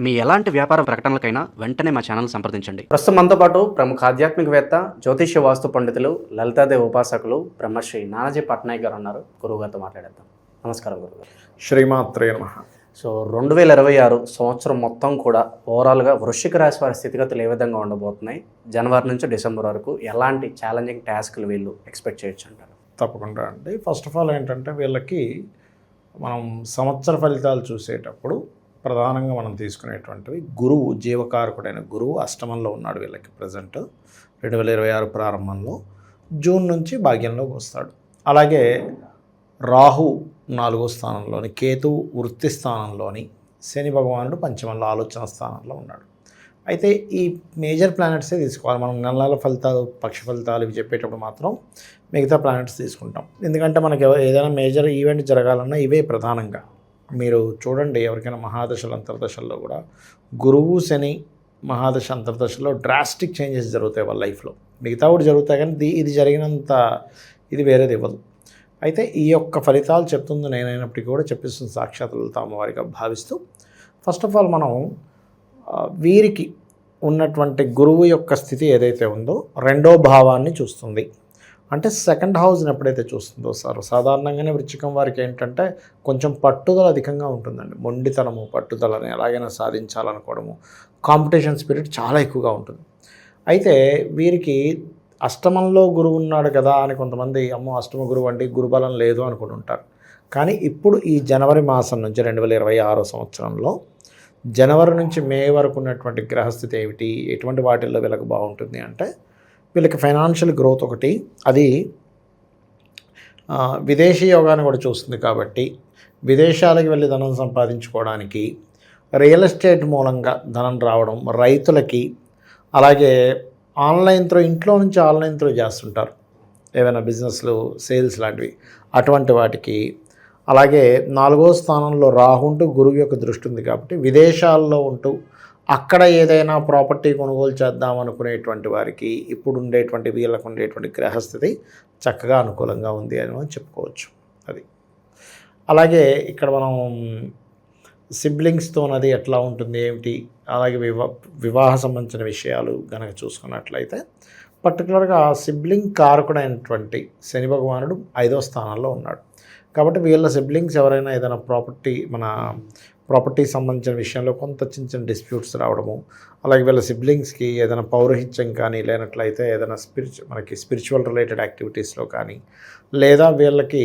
మీ ఎలాంటి వ్యాపార ప్రకటనలకైనా వెంటనే మా ఛానల్ సంప్రదించండి. ప్రస్తుతం మనతో పాటు ప్రముఖ ఆధ్యాత్మికవేత్త, జ్యోతిష్య వాస్తు పండితులు, లలితాదేవి ఉపాసకులు బ్రహ్మశ్రీ నానాజీ పట్నాయక్ గారు ఉన్నారు. గురువు గారితో మాట్లాడేద్దాం. నమస్కారం గురుగారు. శ్రీమాత్రే నమః. సో 2026 సంవత్సరం మొత్తం కూడా ఓవరాల్గా వృశ్చిక రాశి వారి స్థితిగతులు ఏ విధంగా ఉండబోతున్నాయి? జనవరి నుంచి డిసెంబర్ వరకు ఎలాంటి ఛాలెంజింగ్ టాస్క్లు వీళ్ళు ఎక్స్పెక్ట్ చేయొచ్చు అంటారు? తప్పకుండా అండి. ఫస్ట్ ఆఫ్ ఆల్ ఏంటంటే వీళ్ళకి మనం సంవత్సర ఫలితాలు చూసేటప్పుడు ప్రధానంగా మనం తీసుకునేటువంటివి గురువు, జీవకారకుడైన గురువు అష్టమంలో ఉన్నాడు వీళ్ళకి. ప్రజెంట్ 2026 ప్రారంభంలో జూన్ నుంచి భాగ్యంలోకి వస్తాడు. అలాగే రాహు 4వ స్థానంలోని, కేతు వృత్తి స్థానంలోని, శని భగవానుడు పంచమంలో ఆలోచన స్థానంలో ఉన్నాడు. అయితే ఈ మేజర్ ప్లానెట్సే తీసుకోవాలి మనం. నెలల ఫలితాలు, పక్ష ఫలితాలు ఇవి చెప్పేటప్పుడు మాత్రం మిగతా ప్లానెట్స్ తీసుకుంటాం. ఎందుకంటే మనకి ఏదైనా మేజర్ ఈవెంట్ జరగాలన్నా ఇవే ప్రధానంగా. మీరు చూడండి, ఎవరికైనా మహాదశలు, అంతర్దశల్లో కూడా గురువు, శని మహాదశ, అంతర్దశలో డ్రాస్టిక్ చేంజెస్ జరుగుతాయి వాళ్ళ లైఫ్లో. మిగతా కూడా జరుగుతాయి కానీ ఇది జరిగినంత ఇది వేరేది ఇవ్వదు. అయితే ఈ యొక్క ఫలితాలు చెప్తుంది నేనైనప్పటికీ కూడా చెప్పిస్తుంది సాక్షాత్ లలిత అమ్మవారిగా భావిస్తూ, ఫస్ట్ ఆఫ్ ఆల్ మనం వీరికి ఉన్నటువంటి గురువు యొక్క స్థితి ఏదైతే ఉందో 2వ భావాన్ని చూస్తుంది. అంటే సెకండ్ హౌస్ని ఎప్పుడైతే చూస్తుందో సాధారణంగానే వృశ్చికం వారికి ఏంటంటే కొంచెం పట్టుదల అధికంగా ఉంటుందండి. మొండితనము, పట్టుదలని ఎలాగైనా సాధించాలనుకోవడము, కాంపిటీషన్ స్పిరిట్ చాలా ఎక్కువగా ఉంటుంది. అయితే వీరికి అష్టమంలో గురువు ఉన్నాడు కదా అని కొంతమంది అమ్మో అష్టమ గురువు అంటే గురుబలం లేదు అనుకుంటుంటారు. కానీ ఇప్పుడు ఈ జనవరి మాసం నుంచి 2026 సంవత్సరంలో జనవరి నుంచి మే వరకు ఉన్నటువంటి గ్రహస్థితి ఏమిటి, ఎటువంటి వాటిల్లో వీళ్ళకి బాగుంటుంది అంటే వీళ్ళకి ఫైనాన్షియల్ గ్రోత్ ఒకటి, అది విదేశీ యోగాన్ని కూడా చూస్తుంది. కాబట్టి విదేశాలకు వెళ్ళి ధనం సంపాదించుకోవడానికి, రియల్ ఎస్టేట్ మూలంగా ధనం రావడం, రైతులకి, అలాగే ఆన్లైన్ త్రూ, ఇంట్లో నుంచి ఆన్లైన్ త్రూ చేస్తుంటారు ఏవైనా బిజినెస్లు, సేల్స్ లాంటివి, అటువంటి వాటికి. అలాగే 4వ స్థానంలో రాహు ఉంటూ గురువు యొక్క దృష్టి ఉంది కాబట్టి విదేశాల్లో ఉంటూ అక్కడ ఏదైనా ప్రాపర్టీ కొనుగోలు చేద్దాం అనుకునేటువంటి వారికి ఇప్పుడు ఉండేటువంటి వీళ్ళకు ఉండేటువంటి గ్రహస్థితి చక్కగా అనుకూలంగా ఉంది అని మనం చెప్పుకోవచ్చు. అది అలాగే ఇక్కడ మనం సిబ్లింగ్స్తో అది ఎట్లా ఉంటుంది ఏమిటి, అలాగే వివాహ సంబంధించిన విషయాలు కనుక చూసుకున్నట్లయితే పర్టికులర్గా సిబ్లింగ్ కారకుడైనటువంటి శని భగవానుడు 5వ స్థానంలో ఉన్నాడు. కాబట్టి వీళ్ళ సిబ్లింగ్స్ ఎవరైనా ఏదైనా ప్రాపర్టీ సంబంధించిన విషయంలో కొంత చిన్న చిన్న డిస్ప్యూట్స్ రావడము, అలాగే వీళ్ళ సిబ్లింగ్స్కి ఏదైనా పౌరహిత్యం కానీ లేనట్లయితే ఏదైనా స్పిరిచువల్ రిలేటెడ్ యాక్టివిటీస్లో కానీ, లేదా వీళ్ళకి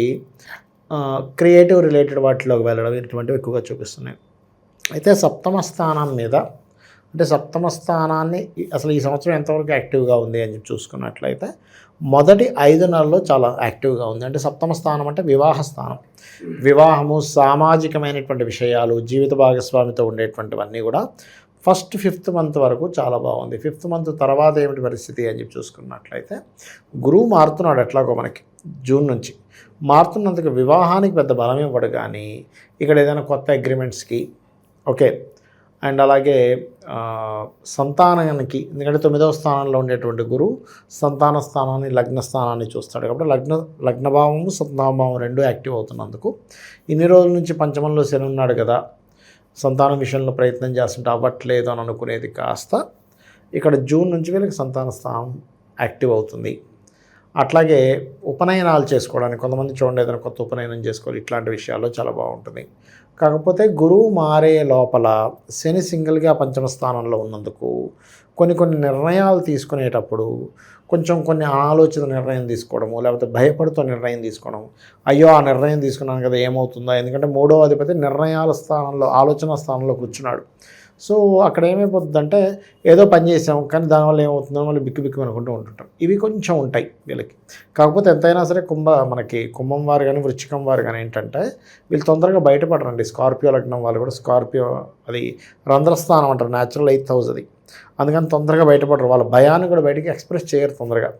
క్రియేటివ్ రిలేటెడ్ వాటిలోకి వెళ్ళడం, ఇటువంటివి ఎక్కువగా చూపిస్తున్నాయి. అయితే సప్తమ స్థానం మీద, అంటే సప్తమ స్థానాన్ని అసలు ఈ సంవత్సరం ఎంతవరకు యాక్టివ్గా ఉంది అని చూసుకున్నట్లయితే మొదటి 5 నెలల్లో చాలా యాక్టివ్గా ఉంది. అంటే సప్తమ స్థానం అంటే వివాహ స్థానం. వివాహము, సామాజికమైనటువంటి విషయాలు, జీవిత భాగస్వామితో ఉండేటువంటివన్నీ కూడా ఫస్ట్ 5th మంత్ వరకు చాలా బాగుంది. 5th మంత్ తర్వాత ఏమిటి పరిస్థితి అని చెప్పి చూసుకున్నట్లయితే గురువు మారుతున్నాడు ఎట్లాగో మనకి. జూన్ నుంచి మారుతున్నందుకు వివాహానికి పెద్ద బలం ఇవ్వడు, కానీ ఇక్కడ ఏదైనా కొత్త అగ్రిమెంట్స్కి ఓకే. అండ్ అలాగే సంతానానికి, ఎందుకంటే 9వ స్థానంలో ఉండేటువంటి గురువు సంతాన స్థానాన్ని, లగ్న స్థానాన్ని చూస్తాడు. కాబట్టి లగ్నభావము, సంతానభావం 2 యాక్టివ్ అవుతున్నందుకు ఇన్ని రోజుల నుంచి పంచమంలో శని ఉన్నాడు కదా, సంతానం విషయంలో ప్రయత్నం చేస్తుంటే అవ్వట్లేదు అని అనుకునేది కాస్త ఇక్కడ జూన్ నుంచి వీళ్ళకి సంతాన స్థానం యాక్టివ్ అవుతుంది. అట్లాగే ఉపనయనాలు చేసుకోవడానికి కొంతమంది చూడండి, ఏదైనా కొత్త ఉపనయనం చేసుకోవాలి, ఇట్లాంటి విషయాల్లో చాలా బాగుంటుంది. కాకపోతే గురువు మారే లోపల శని సింగిల్గా పంచమ స్థానంలో ఉన్నందుకు కొన్ని నిర్ణయాలు తీసుకునేటప్పుడు కొన్ని ఆలోచిత నిర్ణయం తీసుకోవడము, లేకపోతే భయపడుతూ నిర్ణయం తీసుకోవడం, అయ్యో ఆ నిర్ణయం తీసుకున్నాను కదా ఏమవుతుందో, ఎందుకంటే 3వ అధిపతి నిర్ణయాల స్థానంలో, ఆలోచన స్థానంలో కూర్చున్నాడు. సో అక్కడ ఏమైపోతుందంటే ఏదో పని చేసాం కానీ దానివల్ల ఏమవుతుందో వాళ్ళు బిక్కు అనుకుంటూ ఉంటుంటారు. ఇవి కొంచెం ఉంటాయి వీళ్ళకి. కాకపోతే ఎంతైనా సరే కుంభం వారు కానీ వృశ్చికం వారు కానీ ఏంటంటే వీళ్ళు తొందరగా బయటపడరండి. స్కార్పియో లగ్నం వాళ్ళు కూడా, స్కార్పియో అది రంధ్రస్థానం అంటారు, న్యాచురల్ 8th హౌస్ అది. అందుకని తొందరగా బయటపడరు. వాళ్ళ భయాన్ని కూడా బయటికి ఎక్స్ప్రెస్ చేయరు తొందరగా.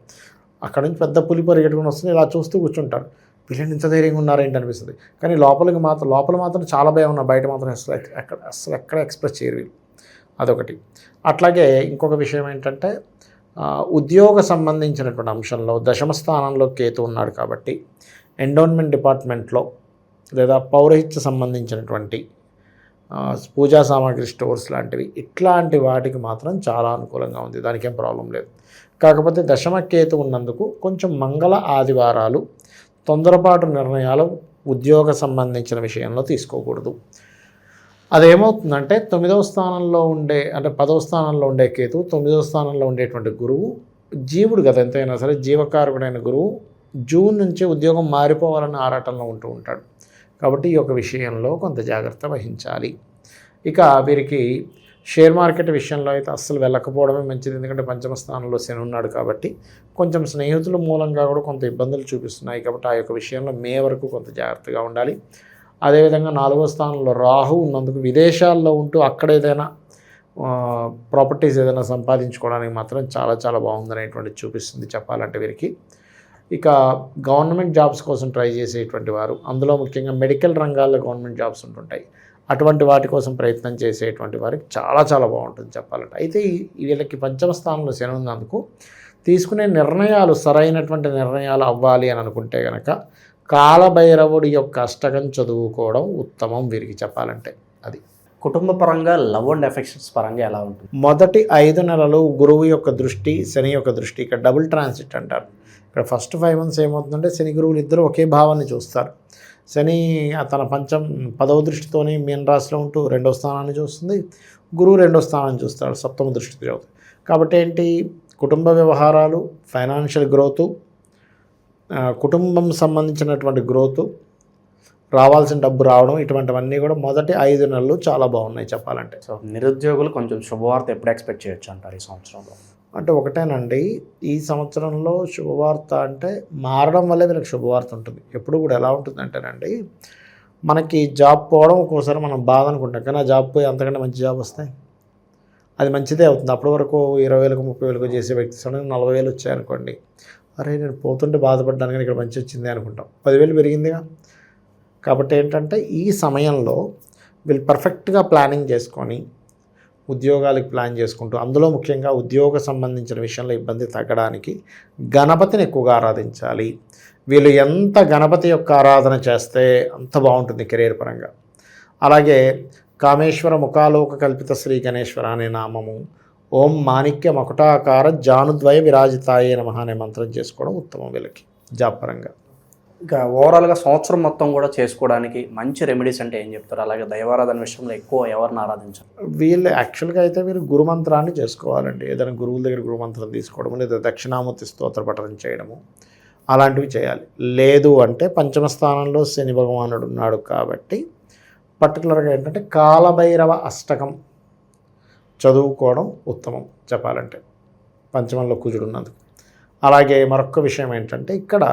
అక్కడ నుంచి పెద్ద పులి పరిగెట్టుకుని వస్తుంది, ఇలా చూస్తూ కూర్చుంటారు. వీళ్ళని ఇంత ధైర్యంగా ఉన్నారేంటి అనిపిస్తుంది. కానీ లోపల మాత్రం చాలా భయం ఉన్నారు, బయట మాత్రం అసలు ఎక్కడ ఎక్స్ప్రెస్ చేయరు వీళ్ళు. అదొకటి. అట్లాగే ఇంకొక విషయం ఏంటంటే ఉద్యోగ సంబంధించినటువంటి అంశంలో 10వ స్థానంలో కేతు ఉన్నాడు కాబట్టి ఎండోన్మెంట్ డిపార్ట్మెంట్లో లేదా పౌరహిత్య సంబంధించినటువంటి పూజా సామాగ్రి స్టోర్స్ లాంటివి, ఇట్లాంటి వాటికి మాత్రం చాలా అనుకూలంగా ఉంది, దానికి ఏం ప్రాబ్లం లేదు. కాకపోతే దశమకేతు ఉన్నందుకు కొంచెం మంగళ ఆదివారాలు తొందరపాటు నిర్ణయాలు ఉద్యోగ సంబంధించిన విషయంలో తీసుకోకూడదు. అదేమవుతుందంటే 9వ స్థానంలో ఉండే, అంటే 10వ స్థానంలో ఉండే కేతు, 9వ స్థానంలో ఉండేటువంటి గురువు జీవుడు కదా, ఎంతైనా సరే జీవకారకుడైన గురువు జూన్ నుంచి ఉద్యోగం మారిపోవాలని ఆరాటంలో ఉంటూ ఉంటాడు. కాబట్టి ఈ యొక్క విషయంలో కొంత జాగ్రత్త వహించాలి. ఇక వీరికి షేర్ మార్కెట్ విషయంలో అయితే అస్సలు వెళ్ళకపోవడమే మంచిది, ఎందుకంటే పంచమ స్థానంలో శని ఉన్నాడు కాబట్టి కొంచెం స్నేహితుల మూలంగా కూడా కొంత ఇబ్బందులు చూపిస్తున్నాయి. కాబట్టి ఆ యొక్క విషయంలో మే వరకు కొంత జాగ్రత్తగా ఉండాలి. అదేవిధంగా 4వ స్థానంలో రాహు ఉన్నందుకు విదేశాల్లో ఉంటూ అక్కడ ఏదైనా ప్రాపర్టీస్ ఏదైనా సంపాదించుకోవడానికి మాత్రం చాలా చాలా బాగుందనేటువంటి చూపిస్తుంది చెప్పాలంటే వీరికి. ఇక గవర్నమెంట్ జాబ్స్ కోసం ట్రై చేసేటువంటి వారు, అందులో ముఖ్యంగా మెడికల్ రంగాల్లో గవర్నమెంట్ జాబ్స్ ఉంటుంటాయి, అటువంటి వాటి కోసం ప్రయత్నం చేసేటువంటి వారికి చాలా చాలా బాగుంటుంది చెప్పాలంటే. అయితే వీళ్ళకి పంచమ స్థానంలో శని ఉన్నందుకు తీసుకునే నిర్ణయాలు సరైనటువంటి నిర్ణయాలు అవ్వాలి అని అనుకుంటే కనుక కాలభైరవుడి యొక్క అష్టకం చదువుకోవడం ఉత్తమం వీరికి చెప్పాలంటే. అది కుటుంబ పరంగా లవ్ అండ్ ఎఫెక్షన్స్ పరంగా ఎలా ఉంటుంది? మొదటి 5 నెలలు గురువు యొక్క దృష్టి, శని యొక్క దృష్టి, ఇక్కడ డబుల్ ట్రాన్సిట్ అంటారు. ఇక్కడ ఫస్ట్ 5 months ఏమవుతుందంటే శని గురువులు ఇద్దరు ఒకే భావాన్ని చూస్తారు. శని తన 10వ దృష్టితోని మీన రాశిలో ఉంటూ 2వ స్థానాన్ని చూస్తుంది, గురువు 2వ స్థానాన్ని చూస్తాడు, 7వ దృష్టితో చదువుతుంది. కాబట్టి ఏంటి, కుటుంబ వ్యవహారాలు, ఫైనాన్షియల్ గ్రోతు, కుటుంబం సంబంధించినటువంటి గ్రోతు, రావాల్సిన డబ్బు రావడం, ఇటువంటివన్నీ కూడా మొదటి 5 నెలలు చాలా బాగున్నాయి చెప్పాలంటే. సో నిరుద్యోగులు కొంచెం శుభవార్త ఎప్పుడు ఎక్స్పెక్ట్ చేయొచ్చు అంటారు ఈ సంవత్సరంలో? అంటే ఒకటేనండి, ఈ సంవత్సరంలో శుభవార్త అంటే మారడం వల్లే వీళ్ళకి శుభవార్త ఉంటుంది. ఎప్పుడు కూడా ఎలా ఉంటుందంటేనండి, మనకి జాబ్ పోవడం ఒక్కోసారి మనం బాధ అనుకుంటాం, కానీ ఆ జాబ్ పోయి అంతకంటే మంచి జాబ్ వస్తాయి, అది మంచిదే అవుతుంది. అప్పటి వరకు 20,000 30,000 చేసే వ్యక్తి సడన్గా 40,000 వచ్చాయనుకోండి, అరే నేను పోతుంటే బాధపడ్డాను కానీ ఇక్కడ మంచి వచ్చింది అనుకుంటాం, 10,000 పెరిగిందిగా. కాబట్టి ఏంటంటే ఈ సమయంలో వీళ్ళు పర్ఫెక్ట్గా ప్లానింగ్ చేసుకొని ఉద్యోగాలకు ప్లాన్ చేసుకుంటూ, అందులో ముఖ్యంగా ఉద్యోగ సంబంధించిన విషయంలో ఇబ్బంది తగ్గడానికి గణపతిని ఎక్కువగా ఆరాధించాలి. వీళ్ళు ఎంత గణపతి యొక్క ఆరాధన చేస్తే అంత బాగుంటుంది కెరీర్ పరంగా. అలాగే కామేశ్వర ముఖాలోక కల్పిత శ్రీ గణేశ్వర అనే నామము, ఓం మాణిక్య మకుటాకార జానుద్వయ విరాజితాయే నమః అనే మంత్రం చేసుకోవడం ఉత్తమం వీళ్ళకి జాబ్ పరంగా. ఇక ఓవరాల్గా సంవత్సరం మొత్తం కూడా చేసుకోవడానికి మంచి రెమెడీస్ అంటే ఏం చెప్తారు? అలాగే దైవారాధన విషయంలో ఎక్కువ ఎవరిని ఆరాధించారు? వీళ్ళు యాక్చువల్గా అయితే మీరు గురుమంత్రాన్ని చేసుకోవాలండి. ఏదైనా గురువుల దగ్గర గురుమంత్రం తీసుకోవడము, లేదా దక్షిణామూర్తి స్తోత్ర పఠనం చేయడము, అలాంటివి చేయాలి. లేదు అంటే పంచమ స్థానంలో శని భగవానుడు ఉన్నాడు కాబట్టి పర్టికులర్గా ఏంటంటే కాలభైరవ అష్టకం చదువుకోవడం ఉత్తమం చెప్పాలంటే, పంచమంలో కుజుడు ఉన్నందుకు. అలాగే మరొక విషయం ఏంటంటే, ఇక్కడ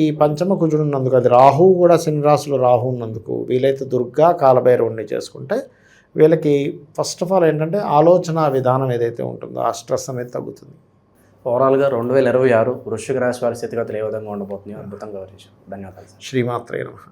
ఈ పంచమ కుజుడు ఉన్నందుకు, అది రాహు కూడా శని రాశిలో రాహు ఉన్నందుకు వీలైతే దుర్గా కాలభైరవుడిని చేసుకుంటే వీళ్ళకి ఫస్ట్ ఆఫ్ ఆల్ ఏంటంటే ఆలోచన విధానం ఏదైతే ఉంటుందో ఆ స్ట్రెస్ అనేది తగ్గుతుంది. ఓవరాల్గా 2026 వృశ్చిక రాశి వారి స్థితిగతులు ఏ విధంగా ఉండబోతున్నాయో అద్భుతంగా వివరించారు. ధన్యవాదాలు. శ్రీమాత్రే నమః.